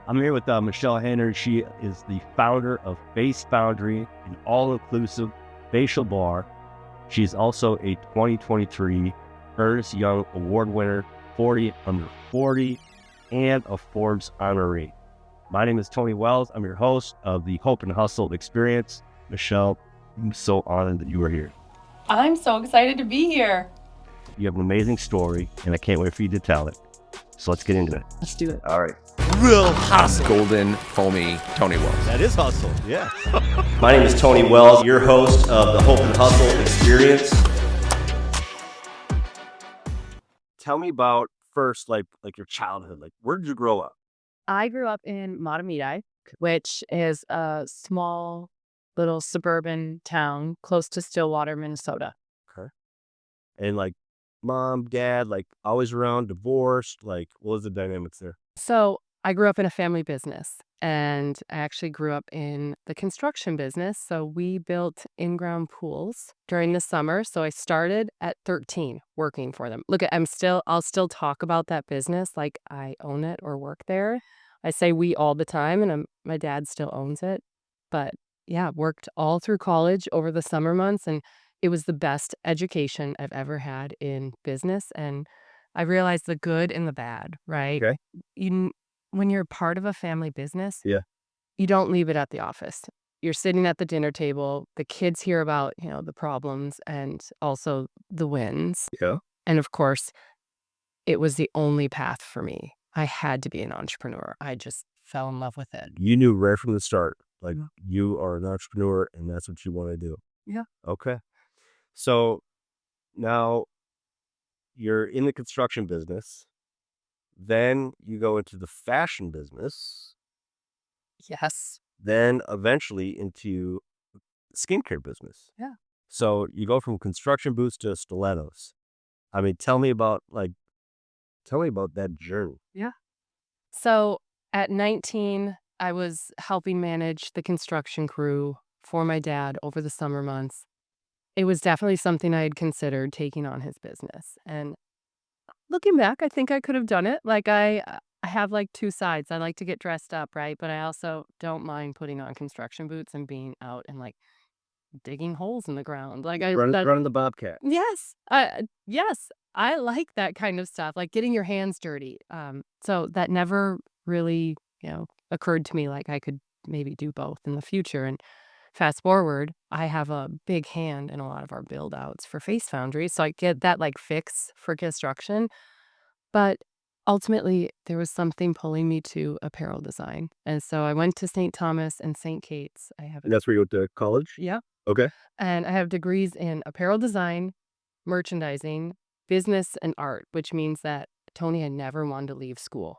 I'm here with Michele Henry. She is the founder of FACE FOUNDRIÉ, an all-inclusive facial bar. She's also a 2023 Ernst Young Award winner, 40 under 40, and a Forbes honoree. My name is Tony Wells. I'm your host of the Hope and Hustle Experience. Michele, I'm so honored that you are here. I'm so excited to be here. You have an amazing story, and I can't wait for you to tell it. So let's get into it. Let's do it. All right. Real hustle. Golden, foamy Tony Wells. That is hustle, yeah. My name is Tony Wells, your host of the Hope and Hustle Experience. Tell me about first, like your childhood. Like, where did you grow up? I grew up in Matamidi, which is a small little suburban town close to Stillwater, Minnesota. Okay. And like mom, dad, like always around, divorced, like what was the dynamics there? So I grew up in a family business, and I actually grew up in the construction business. So we built in-ground pools during the summer. So I started at 13 working for them. Look, I'll still talk about that business like I own it or work there. I say we all the time, and my dad still owns it. But yeah, worked all through college over the summer months, and it was the best education I've ever had in business. And I realized the good and the bad, right? Okay. When you're part of a family business, Yeah. you don't leave it at the office. You're sitting at the dinner table. The kids hear about, the problems and also the wins. Yeah. And of course, it was the only path for me. I had to be an entrepreneur. I just fell in love with it. You knew right from the start, like Yeah. you are an entrepreneur and that's what you want to do. Yeah. Okay. So now you're in the construction business. Then you go into the fashion business. Yes. Then eventually into skincare business. Yeah. So you go from construction boots to stilettos. I mean, tell me about that journey. Yeah. So at 19, I was helping manage the construction crew for my dad over the summer months. It was definitely something I had considered taking on his business. And looking back, I think I could have done it. Like I have like two sides. I like to get dressed up, right? But I also don't mind putting on construction boots and being out and like digging holes in the ground. Like Running the Bobcat. yes, I like that kind of stuff, like getting your hands dirty. So that never really, occurred to me like I could maybe do both in the future. And fast forward, I have a big hand in a lot of our build outs for FACE FOUNDRIÉ, so I get that like fix for construction. But ultimately, there was something pulling me to apparel design, and so I went to St. Thomas and St. Kate's. And that's where you went to college? Yeah. Okay. And I have degrees in apparel design, merchandising, business, and art, which means that, Tony, I never wanted to leave school.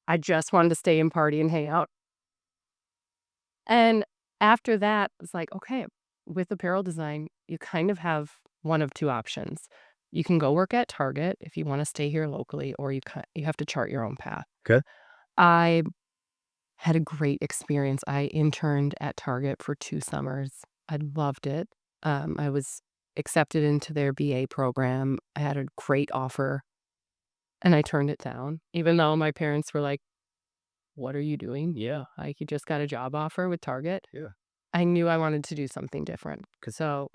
I just wanted to stay and party and hang out. And after that, it's like, okay, with apparel design, you kind of have one of two options. You can go work at Target if you want to stay here locally, or you have to chart your own path. Okay. I had a great experience. I interned at Target for 2 summers. I loved it. I was accepted into their BA program. I had a great offer, and I turned it down, even though my parents were like, "What are you doing? Yeah, like you just got a job offer with Target." Yeah. I knew I wanted to do something different. So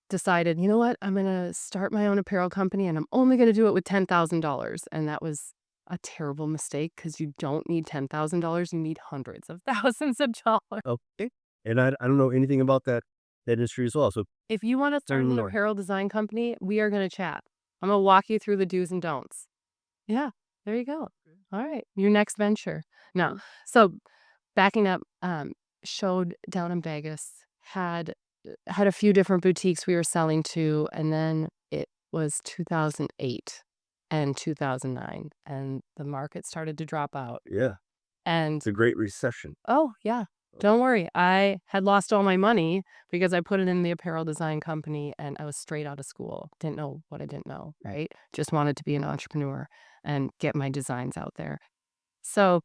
decided, you know what? I'm going to start my own apparel company, and I'm only going to do it with $10,000. And that was a terrible mistake because you don't need $10,000. You need hundreds of thousands of dollars. Okay. And I don't know anything about that industry as well. So If you want to start an Learn. apparel design company, we are going to chat. I'm going to walk you through the do's and don'ts. Yeah, there you go. All right. Your next venture. No. So backing up, showed down in Vegas, had a few different boutiques we were selling to, and then it was 2008 and 2009, and the market started to drop out. yeah, And it's a great recession. oh yeah, don't worry, I had lost all my money because I put it in the apparel design company, and I was straight out of school. Didn't know what I didn't know, right? Just wanted to be an entrepreneur and get my designs out there. So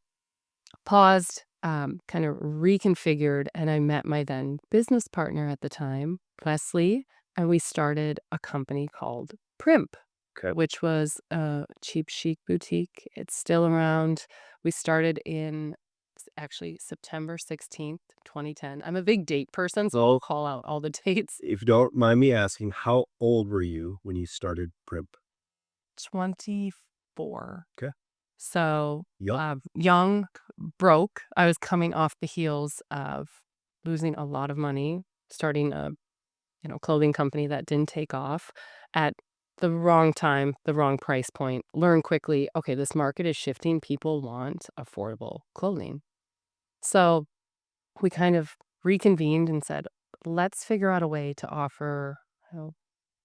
paused, kind of reconfigured, and I met my then business partner at the time, Leslie, and we started a company called Primp. Okay. which was a cheap chic boutique. It's still around. We started in actually September 16th, 2010. I'm a big date person, so I'll call out all the dates. If you don't mind me asking, how old were you when you started Primp? 24. Okay. So Young. young, broke. I was coming off the heels of losing a lot of money, starting a clothing company that didn't take off at the wrong time, the wrong price point. Learn quickly, okay, this market is shifting. People want affordable clothing. So we kind of reconvened and said, let's figure out a way to offer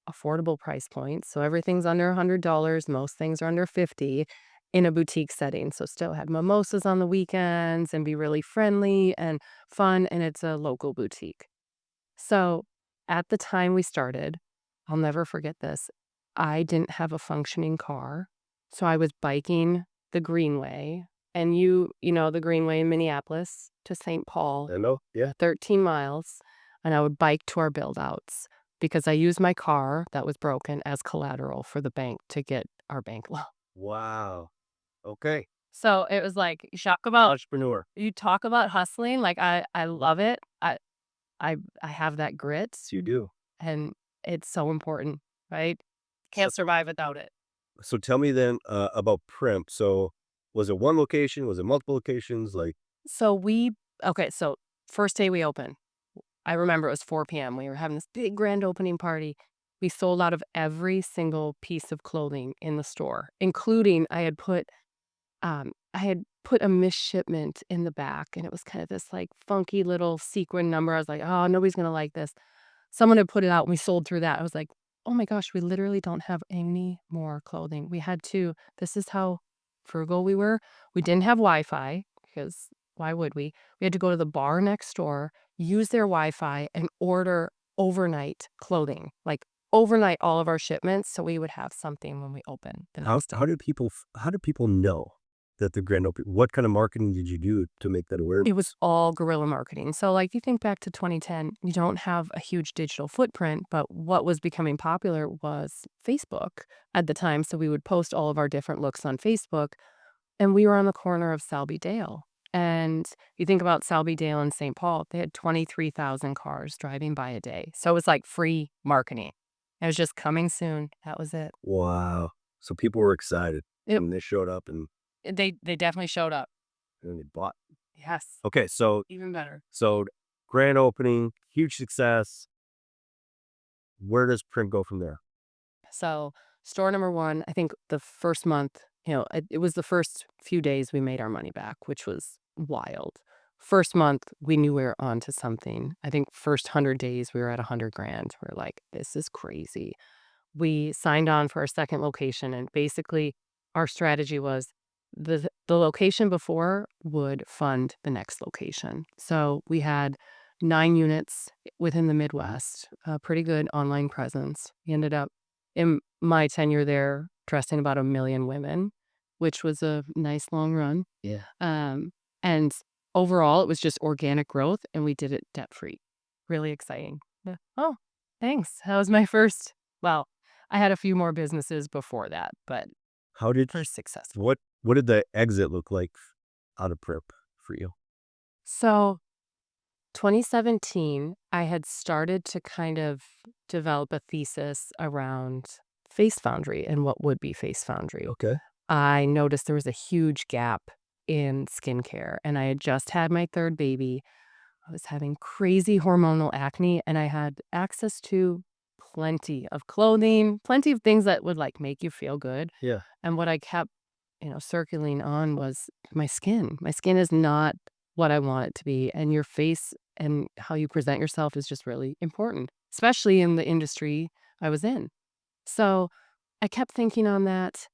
affordable price points. So everything's under $100. Most things are under 50 in a boutique setting. So still have mimosas on the weekends and be really friendly and fun. And it's a local boutique. So at the time we started, I'll never forget this. I didn't have a functioning car. So I was biking the Greenway, and you know the Greenway in Minneapolis to St. Paul, I know. Yeah. 13 miles, and I would bike to our build outs because I used my car that was broken as collateral for the bank to get our bank loan. Wow. Okay. So it was like Entrepreneur. you talk about hustling, like I love it. I have that grit. Yes, you do. And it's so important, right? So, Can't survive without it. so tell me then about Primp. So was it one location? Was it multiple locations? Like, So so first day we opened, I remember it was 4 p.m. We were having this big grand opening party. We sold out of every single piece of clothing in the store, including I had put a missed shipment in the back, and it was kind of this like funky little sequin number. I was like, oh, nobody's gonna like this. Someone had put it out and we sold through that. I was like, oh my gosh, we literally don't have any more clothing. This is how frugal we were. We didn't have Wi-Fi because why would we? We had to go to the bar next door, use their Wi-Fi, and order overnight clothing, like overnight all of our shipments, so we would have something when we open the next day. how do people know that the grand opening? What kind of marketing did you do to make that aware? It was all guerrilla marketing. So, like, you think back to 2010, you don't have a huge digital footprint, but what was becoming popular was Facebook at the time. So, we would post all of our different looks on Facebook, and we were on the corner of Selby Dale. And you think about Selby Dale and St. Paul, they had 23,000 cars driving by a day. So, it was like free marketing. It was just coming soon. That was it. Wow. So people were excited It and they showed up and they definitely showed up. they bought. Yes. Okay. So, Even better. so grand opening, huge success. Where does Primp go from there? So, store number one, I think the first month, it was the first few days we made our money back, which was wild. First month, we knew we were onto something. I think first 100 days, we were at 100 grand. We're like, this is crazy. We signed on for our second location, and basically, our strategy was the location before would fund the next location. So we had 9 units within the Midwest, a pretty good online presence. We ended up in my tenure there dressing about 1 million women, which was a nice long run. Yeah. And overall, it was just organic growth, and we did it debt free. Really exciting. Yeah. Oh, thanks. That was my first. Well, I had a few more businesses before that, but How did first success. what did the exit look like out of Primp for you? So 2017, I had started to kind of develop a thesis around Face Foundry and what would be Face Foundry. Okay. I noticed there was a huge gap in skincare, and I had just had my third baby. I was having crazy hormonal acne, and I had access to plenty of clothing, plenty of things that would like make you feel good. Yeah. And what I kept, circling on was my skin. My skin is not what I want it to be. And your face and how you present yourself is just really important, especially in the industry I was in. So I kept thinking on that.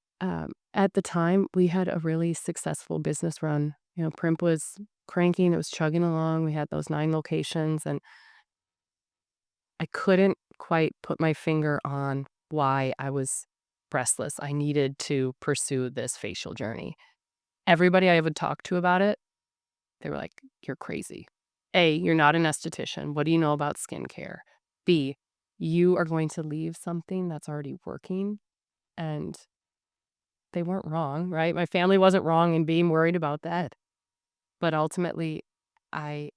At the time, we had a really successful business run. Primp was cranking, it was chugging along. We had those 9 locations, and I couldn't quite put my finger on why I was restless. I needed to pursue this facial journey. Everybody I would talk to about it, they were like, you're crazy. A, you're not an esthetician. What do you know about skincare? B, you are going to leave something that's already working And they weren't wrong, right? My family wasn't wrong in being worried about that. But ultimately, I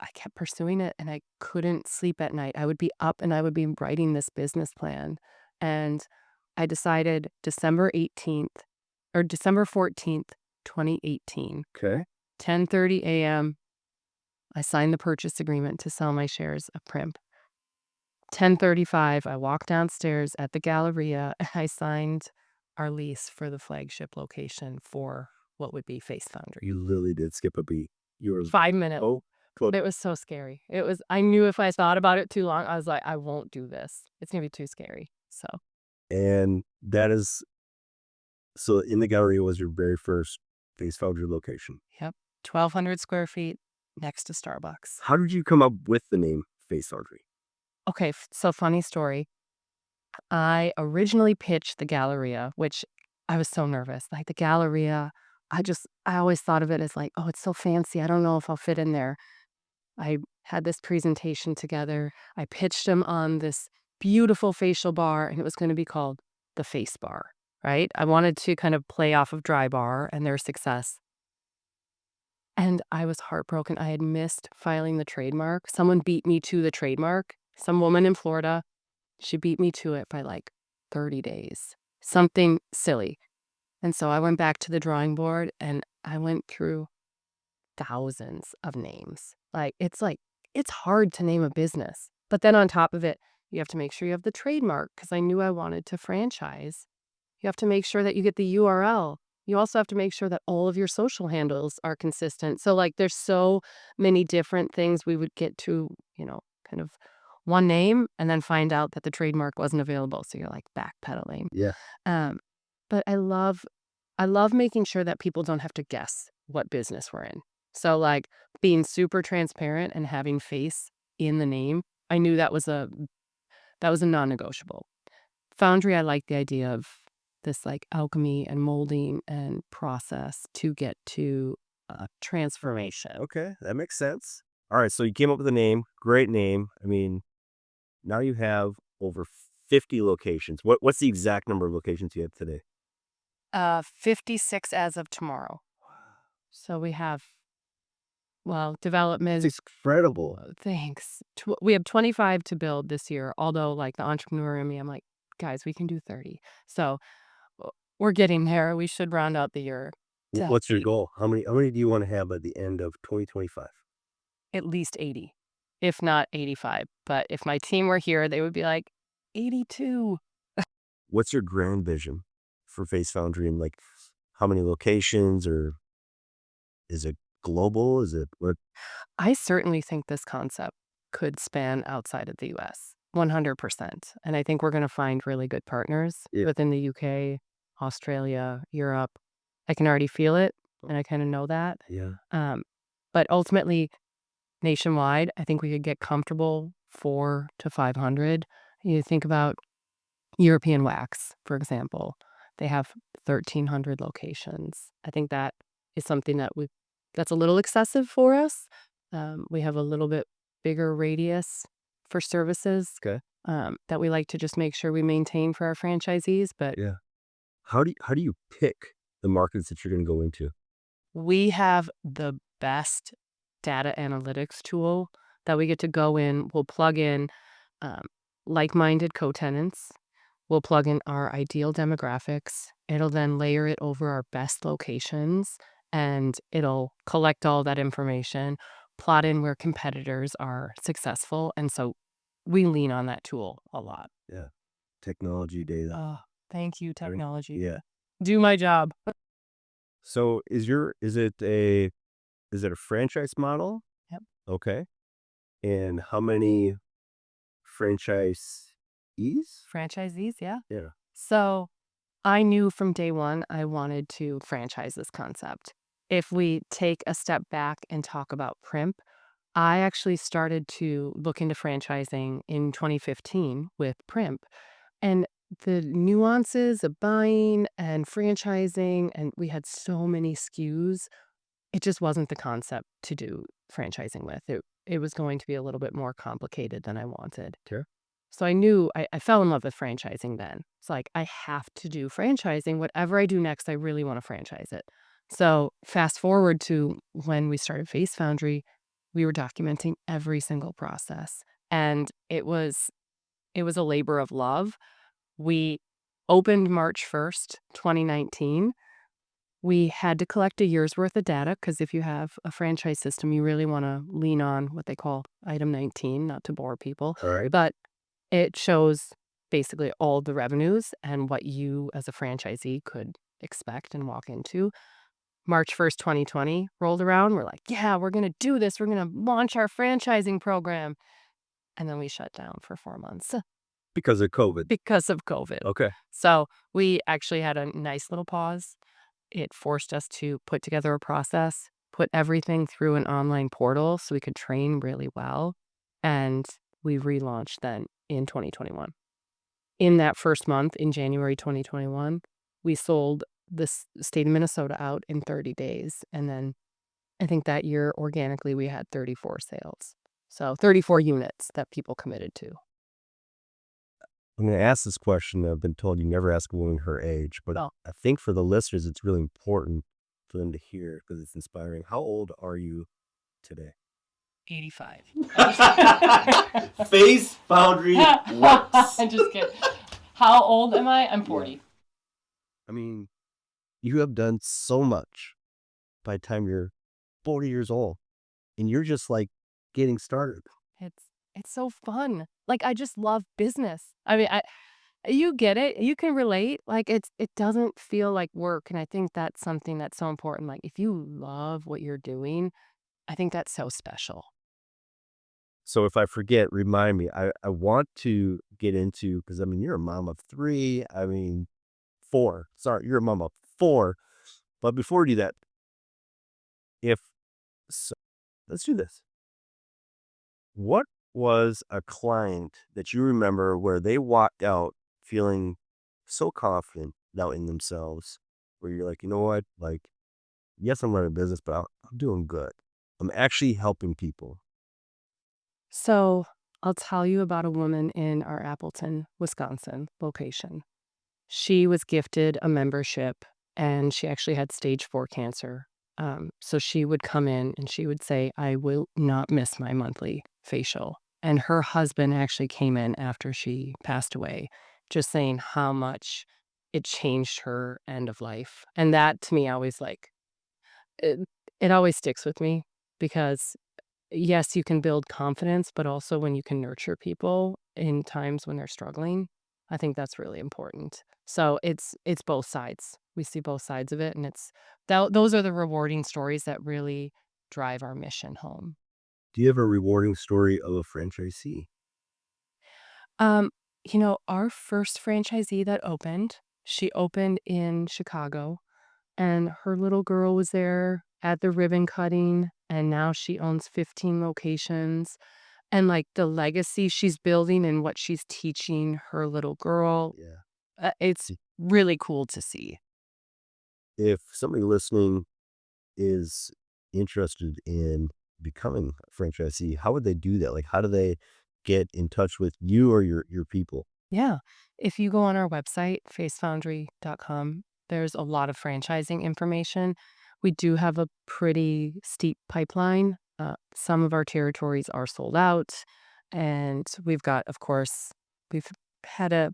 I kept pursuing it and I couldn't sleep at night. I would be up and I would be writing this business plan. And I decided December 18th or December 14th, 2018, Okay. 10:30 a.m. I signed the purchase agreement to sell my shares of Primp. 10:35, I walked downstairs at the Galleria and I signed our lease for the flagship location for what would be Face Foundry. You literally did skip a beat. You were 5 minutes. oh, close. It was so scary. I knew if I thought about it too long, I was like, I won't do this. It's going to be too scary. So, And that is so in the Galleria was your very first Face Foundry location. yep. 1,200 square feet next to Starbucks. How did you come up with the name Face Foundry? Okay. So funny story. I originally pitched the Galleria, which I was so nervous. Like the Galleria, I always thought of it as like, oh, it's so fancy. I don't know if I'll fit in there. I had this presentation together. I pitched them on this beautiful facial bar, and it was going to be called the Face Bar, right? I wanted to kind of play off of Dry Bar and their success. And I was heartbroken. I had missed filing the trademark. Someone beat me to the trademark. Some woman in Florida, she beat me to it by like 30 days. Something silly. And so I went back to the drawing board and I went through thousands of names. It's hard to name a business. But then on top of it, you have to make sure you have the trademark because I knew I wanted to franchise. You have to make sure that you get the URL. You also have to make sure that all of your social handles are consistent. So there's so many different things we would get to, kind of one name and then find out that the trademark wasn't available. So you're like backpedaling. Yeah. But I love making sure that people don't have to guess what business we're in. So being super transparent and having face in the name, I knew that was a non-negotiable. Foundry, I like the idea of this alchemy and molding and process to get to transformation. Okay, that makes sense. All right, so you came up with a name, great name. I mean, now you have over 50 locations. What's the exact number of locations you have today? 56 as of tomorrow. So we have, development. It's incredible. Thanks. We have 25 to build this year. Although the entrepreneur in me, I'm like, guys, we can do 30. So we're getting there. We should round out the year. What's your goal? How many do you want to have by the end of 2025? At least 80, if not 85. But if my team were here, they would be like 82. What's your grand vision for Face Foundry and how many locations, or is it global? Is it what? I certainly think this concept could span outside of the US, 100%. And I think we're going to find really good partners within the UK, Australia, Europe. I can already feel it, and I kind of know that. Yeah. But ultimately, nationwide, I think we could get comfortable 400 to 500. You think about European Wax, for example. They have 1,300 locations. I think that is something that's a little excessive for us. We have a little bit bigger radius for services that we like to just make sure we maintain for our franchisees. But yeah, how do you pick the markets that you're going to go into? We have the best data analytics tool that we get to go in. We'll plug in like-minded co-tenants. We'll plug in our ideal demographics. It'll then layer it over our best locations, and it'll collect all that information, plot in where competitors are successful. And so we lean on that tool a lot. Yeah. Technology, data. Oh, thank you, technology. Yeah. Do my job. So is it a franchise model? Yep. Okay. And how many franchisees? Franchisees, yeah. Yeah. So I knew from day one I wanted to franchise this concept. If we take a step back and talk about Primp, I actually started to look into franchising in 2015 with Primp. And the nuances of buying and franchising, and we had so many SKUs, it just wasn't the concept to do franchising with. It was going to be a little bit more complicated than I wanted. Sure. So I knew I fell in love with franchising then. It's like, I have to do franchising. Whatever I do next, I really want to franchise it. So fast forward to when we started Face Foundry, we were documenting every single process. And it was a labor of love. We opened March 1st, 2019. We had to collect a year's worth of data because if you have a franchise system, you really want to lean on what they call item 19, not to bore people. All right. But it shows basically all the revenues and what you as a franchisee could expect and walk into. March 1st, 2020 rolled around. We're like, yeah, we're going to do this. We're going to launch our franchising program. And then we shut down for 4 months Because of COVID. because of COVID. Okay. So we actually had a nice little pause. It forced us to put together a process, put everything through an online portal so we could train really well. And we relaunched then in 2021. In that first month, in January 2021, we sold the state of Minnesota out in 30 days. And then I think that year, organically, we had 34 sales. So 34 units that people committed to. I'm going to ask this question. I've been told you never ask a woman her age, but Oh. I think for the listeners, it's really important for them to hear because it's inspiring. How old are you today? 85. Face Foundry works. I'm just kidding. How old am I? I'm 40. I mean, you have done so much by the time you're 40 years old, and you're just like getting started. It's so fun. Like, I just love business. I mean, you get it. You can relate. Like, it doesn't feel like work. And I think that's something that's so important. Like, if you love what you're doing, I think that's so special. So if I forget, remind me. I want to get into, because I mean, you're a mom of 3. I mean, 4. Sorry, you're a mom of 4. But before we do that, let's do this. What was a client that you remember where they walked out feeling so confident now in themselves, where you're like, you know what, like, yes, I'm running a business, but I'm doing good. I'm actually helping people. So I'll tell you about a woman in our Appleton, Wisconsin location. She was gifted a membership and she actually had stage 4 cancer. So she would come in and she would say, I will not miss my monthly facial. And her husband actually came in after she passed away, just saying how much it changed her end of life. And that to me always it always sticks with me because yes, you can build confidence, but also when you can nurture people in times when they're struggling, I think that's really important. So it's both sides. We see both sides of it, and those are the rewarding stories that really drive our mission home. Do you have a rewarding story of a franchisee? Um, our first franchisee that opened, she opened in Chicago, and her little girl was there at the ribbon cutting, and now she owns 15 locations. And, like, the legacy she's building and what she's teaching her little girl, Yeah. it's really cool to see. If somebody listening is interested in becoming a franchisee, how would they do that? Like, how do they get in touch with you or your people? Yeah. If you go on our website, facefoundry.com, there's a lot of franchising information. We do have a pretty steep pipeline. Some of our territories are sold out, and we've got, of course, we've had a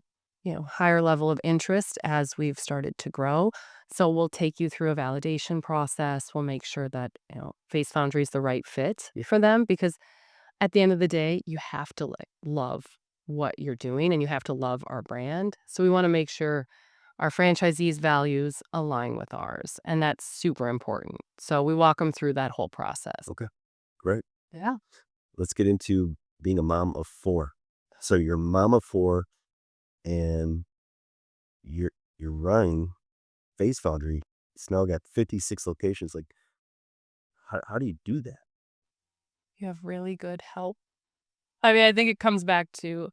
higher level of interest as we've started to grow. So we'll take you through a validation process. We'll make sure that Face Foundry is the right fit for them because at the end of the day, you have to love what you're doing and you have to love our brand. So we want to make sure our franchisees' values align with ours. And that's super important. So we walk them through that whole process. Okay, great. Yeah. Let's get into being a mom of 4. So you're a mom of 4 and you're running Face Foundry. It's now got 56 locations. Like, how do you do that? You have really good help. I mean, I think it comes back to,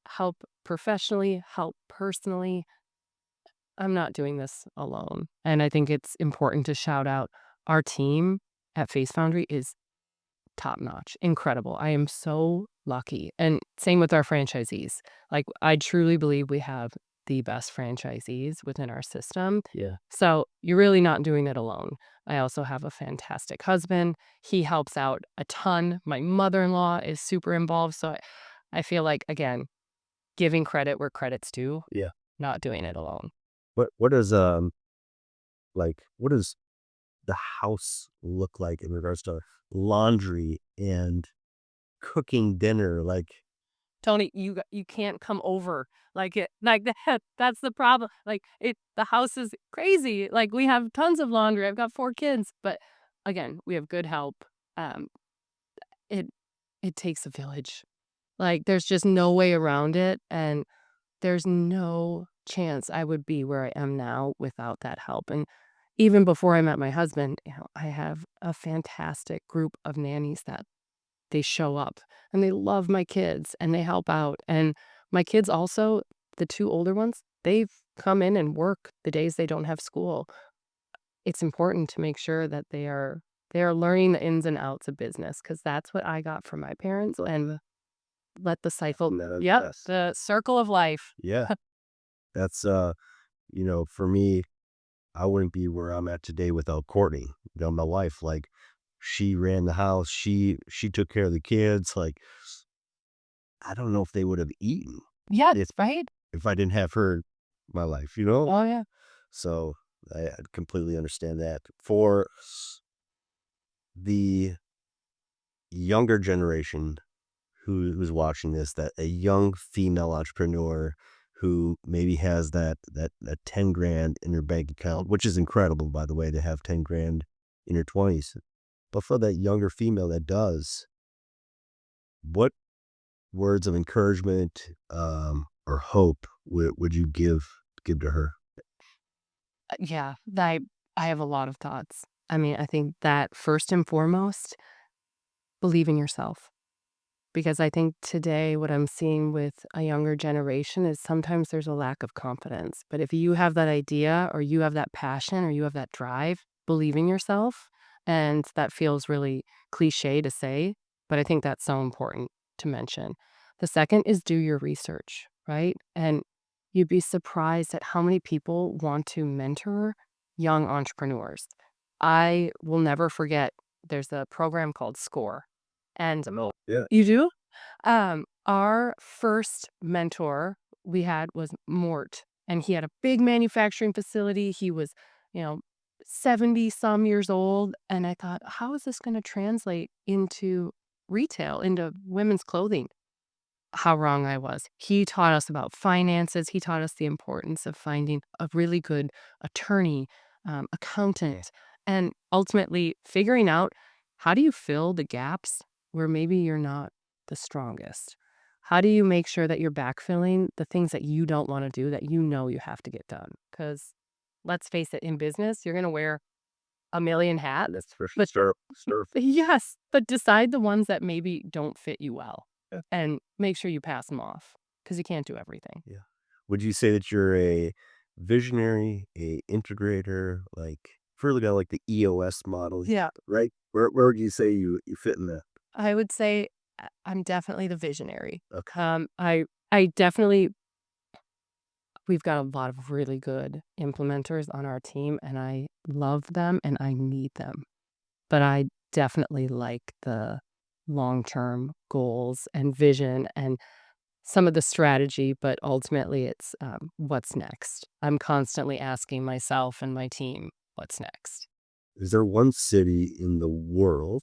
help professionally, help personally. I'm not doing this alone. And I think it's important to shout out our team at Face Foundry is top notch, incredible. I am so lucky. And same with our franchisees. Like, I truly believe we have the best franchisees within our system. Yeah. So you're really not doing it alone. I also have a fantastic husband. He helps out a ton. My mother-in-law is super involved. So I feel like, again, giving credit where credit's due, Yeah. not doing it alone. What does what does the house look like in regards to laundry and cooking dinner? Like, Tony, you can't come over that's the problem. Like, the house is crazy. Like, we have tons of laundry. I've got 4 kids, but again, we have good help. Um, it it takes a village. Like, there's just no way around it, and there's no chance I would be where I am now without that help. And even before I met my husband, I have a fantastic group of nannies that they show up and they love my kids and they help out. And my kids also, the 2 older ones, they've come in and work the days they don't have school. It's important to make sure that they are learning the ins and outs of business, because that's what I got from my parents. And let the cycle, no, yep, yes. the circle of life. Yeah. That's for me, I wouldn't be where I'm at today without Courtney. My wife, like, she ran the house, she took care of the kids. Like, I don't know if they would have eaten Yeah, if right? if I didn't have her in my life, you know? Oh, yeah. So I completely understand that. For the younger generation who's watching this, that a young female entrepreneur who maybe has that 10 grand in her bank account, which is incredible, by the way, to have 10 grand in her 20s. But for that younger female that does, what words of encouragement or hope would you give to her? Yeah, I have a lot of thoughts. I mean, I think that first and foremost, believe in yourself. Because I think today what I'm seeing with a younger generation is sometimes there's a lack of confidence. But if you have that idea or you have that passion or you have that drive, believe in yourself. And that feels really cliche to say, but I think that's so important to mention. The second is do your research, right? And you'd be surprised at how many people want to mentor young entrepreneurs. I will never forget, there's a program called SCORE. And Yeah. you do? Our first mentor we had was Mort, and he had a big manufacturing facility. He was, you know, 70 some years old. And I thought, how is this going to translate into retail, into women's clothing? How wrong I was. He taught us about finances. He taught us the importance of finding a really good attorney, accountant, and ultimately figuring out, how do you fill the gaps where maybe you're not the strongest? How do you make sure that you're backfilling the things that you don't want to do that you know you have to get done? Because let's face it, in business, you're going to wear a million hats. That's for But sure. yes, but decide the ones that maybe don't fit you well Yeah. and make sure you pass them off, because you can't do everything. Yeah. Would you say that you're a visionary, a integrator, like for the guy like the EOS model, Yeah, right? Where would you say you fit in that? I would say I'm definitely the visionary. Okay. I definitely, we've got a lot of really good implementers on our team, and I love them and I need them. But I definitely like the long-term goals and vision and some of the strategy, but ultimately it's, what's next. I'm constantly asking myself and my team, what's next? Is there one city in the world,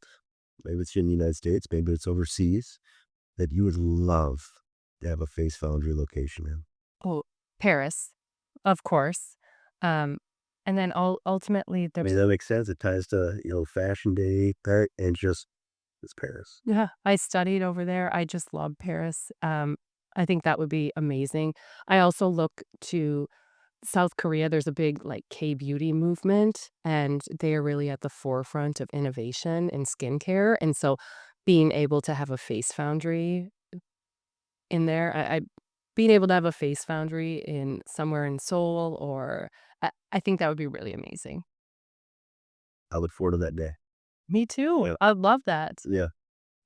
maybe it's in the United States, maybe it's overseas, that you would love to have a Face Foundry location in? Oh, Paris, of course. Um, and then ultimately, I mean, that makes sense. It ties to, Fashion Day, and just it's Paris. yeah, I studied over there. I just love Paris. I think that would be amazing. I also look to South Korea. There's a big like K-beauty movement, and they are really at the forefront of innovation in skincare. And so being able to have a face foundry in there, I being able to have a face foundry in somewhere in Seoul, or I think that would be really amazing. I look forward to that day. Me too. Yeah. I love that. Yeah.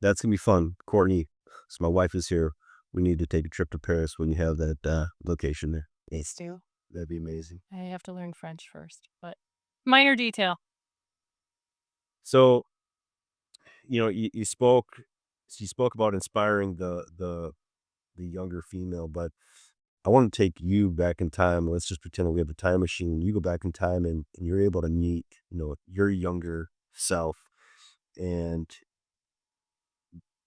That's gonna be fun. Courtney, so my wife is here. We need to take a trip to Paris when you have that location there. Please do. That'd be amazing. I have to learn French first, but minor detail. So, you spoke about inspiring the younger female, but I want to take you back in time. Let's just pretend that we have a time machine. You go back in time and you're able to meet, your younger self. And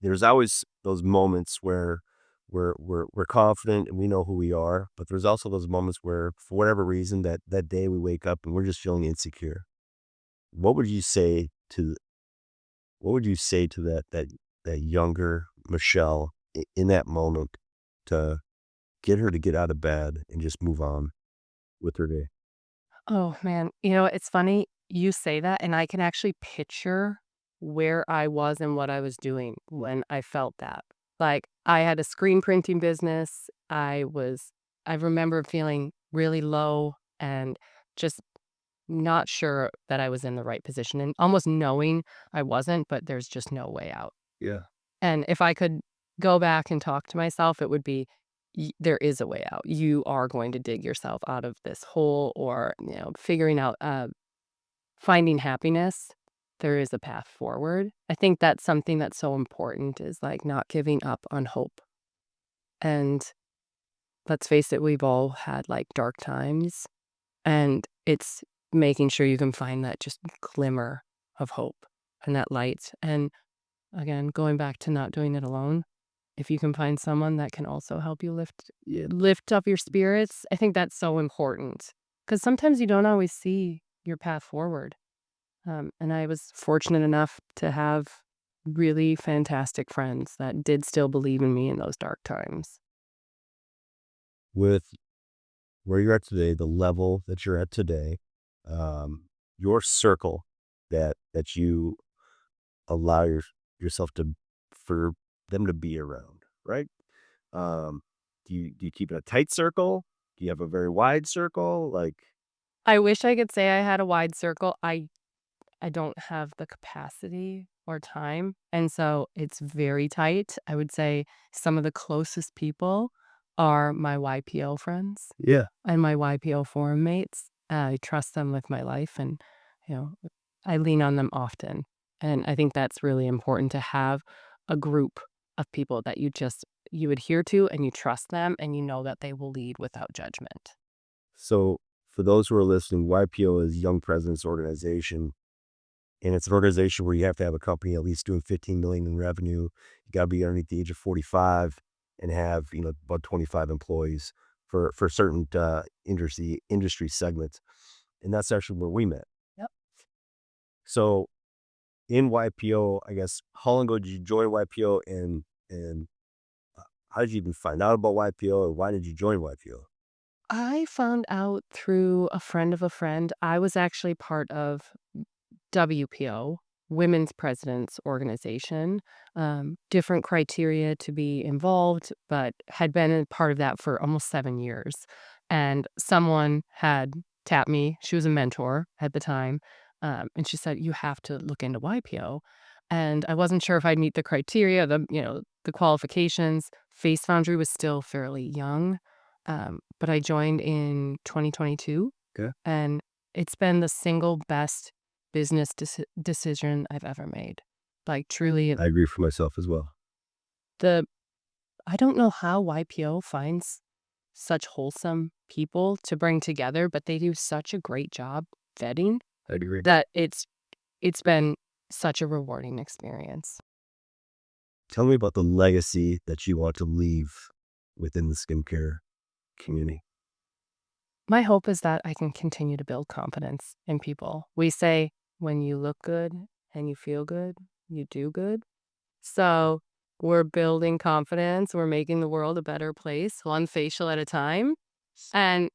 there's always those moments where we're confident and we know who we are, but there's also those moments where, for whatever reason, that day we wake up and we're just feeling insecure. What would you say to that younger Michelle in that moment to get her to get out of bed and just move on with her day? Oh, man. It's funny you say that, and I can actually picture where I was and what I was doing when I felt that. Like, I had a screen printing business. I remember feeling really low and just not sure that I was in the right position and almost knowing I wasn't, but there's just no way out. Yeah. And if I could go back and talk to myself, it would be, there is a way out. You are going to dig yourself out of this hole or, figuring out, finding happiness. There is a path forward. I think that's something that's so important is like not giving up on hope. And let's face it, we've all had like dark times, and it's making sure you can find that just glimmer of hope and that light. And again, going back to not doing it alone, if you can find someone that can also help you lift up your spirits, I think that's so important because sometimes you don't always see your path forward. And I was fortunate enough to have really fantastic friends that did still believe in me in those dark times. With where you're at today, the level that you're at today, your circle that you allow yourself to for them to be around, right? Do you keep it a tight circle? Do you have a very wide circle? Like, I wish I could say I had a wide circle. I don't have the capacity or time, and so it's very tight. I would say some of the closest people are my YPO friends yeah. and my YPO forum mates. I trust them with my life, and, you know, I lean on them often, and I think that's really important to have a group of people that you adhere to, and you trust them, and you know that they will lead without judgment. So for those who are listening, YPO is Young Presidents Organization. And it's an organization where you have to have a company at least doing 15 million in revenue. You got to be underneath the age of 45 and have, about 25 employees for certain industry segments. And that's actually where we met. Yep. So in YPO, I guess, how long ago did you join YPO and how did you even find out about YPO or why did you join YPO? I found out through a friend of a friend. I was actually part of WPO, Women's Presidents Organization, different criteria to be involved, but had been a part of that for almost 7 years. And someone had tapped me. She was a mentor at the time. And she said, you have to look into YPO. And I wasn't sure if I'd meet the criteria, the qualifications. Face Foundry was still fairly young. But I joined in 2022. Okay. And it's been the single best business decision I've ever made. Like truly, I agree for myself as well. the I don't know how YPO finds such wholesome people to bring together, but they do such a great job vetting I agree. that it's been such a rewarding experience. Tell me about the legacy that you want to leave within the skincare community. My hope is that I can continue to build confidence in people. We say when you look good and you feel good, you do good. So we're building confidence. We're making the world a better place, one facial at a time. And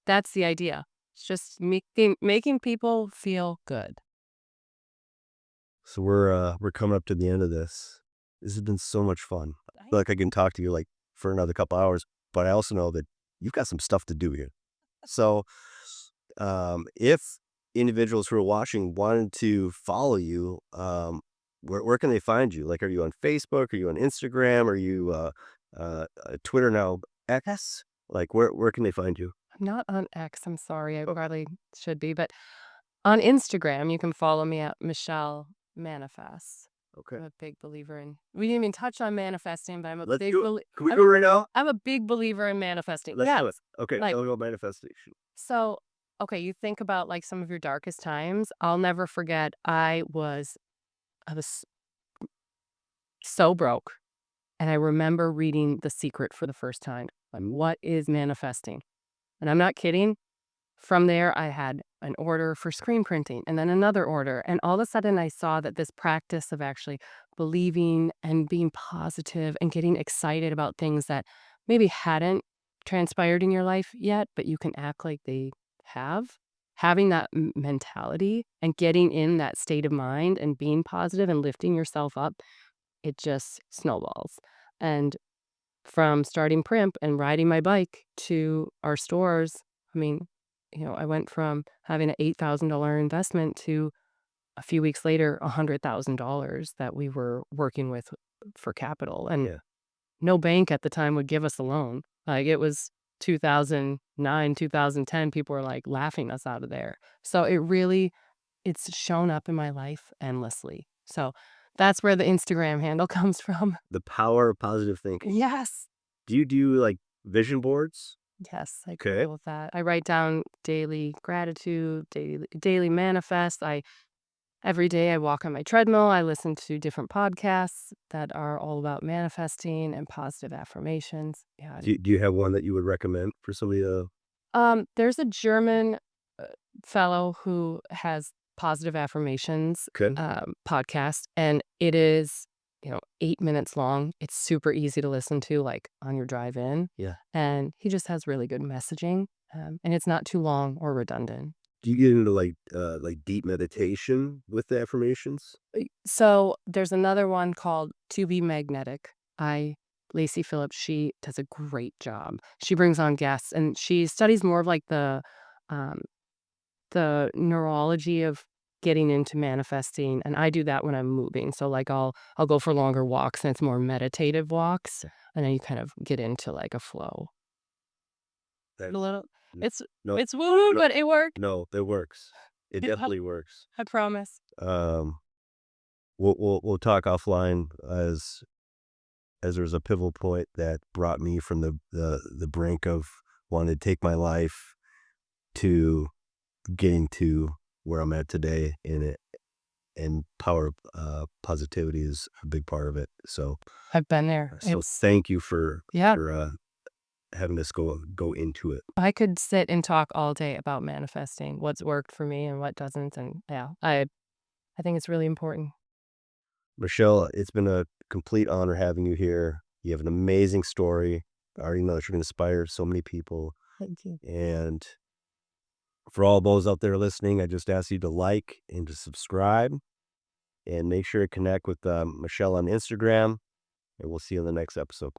that's the idea. It's just making people feel good. So we're coming up to the end of this. This has been so much fun. I feel like I can talk to you like for another couple hours, but I also know that you've got some stuff to do here. So if individuals who are watching wanted to follow you, where can they find you? Like, are you on Facebook? Are you on Instagram? Are you Twitter now? X? Like, where can they find you? I'm not on X, I'm sorry, I probably should be, but on Instagram, you can follow me at Michele Manifests. Okay. I'm a big believer in we didn't even touch on manifesting, but I'm a Let's big do it. belie Can we do it right now? I'm a big believer in manifesting. Let's do it. Yes. Okay, Like, tell me about manifestation. so, okay, you think about, like, some of your darkest times. I'll never forget, I was so broke, and I remember reading The Secret for the first time. Like, what is manifesting? And I'm not kidding. From there, I had an order for screen printing and then another order. And all of a sudden, I saw that this practice of actually believing and being positive and getting excited about things that maybe hadn't transpired in your life yet, but you can act like they have. Having that mentality and getting in that state of mind and being positive and lifting yourself up, it just snowballs. And from starting Primp and riding my bike to our stores, I mean, I went from having an $8,000 investment to a few weeks later, $100,000 that we were working with for capital. And Yeah. no bank at the time would give us a loan. Like, it was 2009, 2010, people were like laughing us out of there. So it's shown up in my life endlessly. So that's where the Instagram handle comes from. The power of positive thinking. Yes. Do you do like vision boards? Yes, I Okay. agree with that. I write down daily gratitude, daily manifest. Every day I walk on my treadmill. I listen to different podcasts that are all about manifesting and positive affirmations. Yeah. Do you have one that you would recommend for somebody to? There's a German uh, fellow who has positive affirmations Okay. podcast, and it is 8 minutes long. It's super easy to listen to, like on your drive in. Yeah. And he just has really good messaging, and it's not too long or redundant. Do you get into like deep meditation with the affirmations? So there's another one called To Be Magnetic. Lacey Phillips, she does a great job. She brings on guests, and she studies more of like um, the neurology of getting into manifesting. And I do that when I'm moving. So like I'll go for longer walks, and it's more meditative walks, and then you kind of get into like a flow. That A little, n- it's no, it's woo, no, but it worked. no, that works. It Yeah, definitely works. I promise. Um, we'll talk offline as there was a pivotal point that brought me from the brink of wanting to take my life to getting to where I'm at today in it. And power positivity is a big part of it. So I've been there. thank you for Yeah. having us go into it. I could sit and talk all day about manifesting, what's worked for me and what doesn't. And yeah, I think it's really important. Michele, it's been a complete honor having you here. You have an amazing story. I already know that you're going to inspire so many people. Thank you. And for all those out there listening, I just ask you to like and to subscribe and make sure to connect with Michele on Instagram. And we'll see you in the next episode.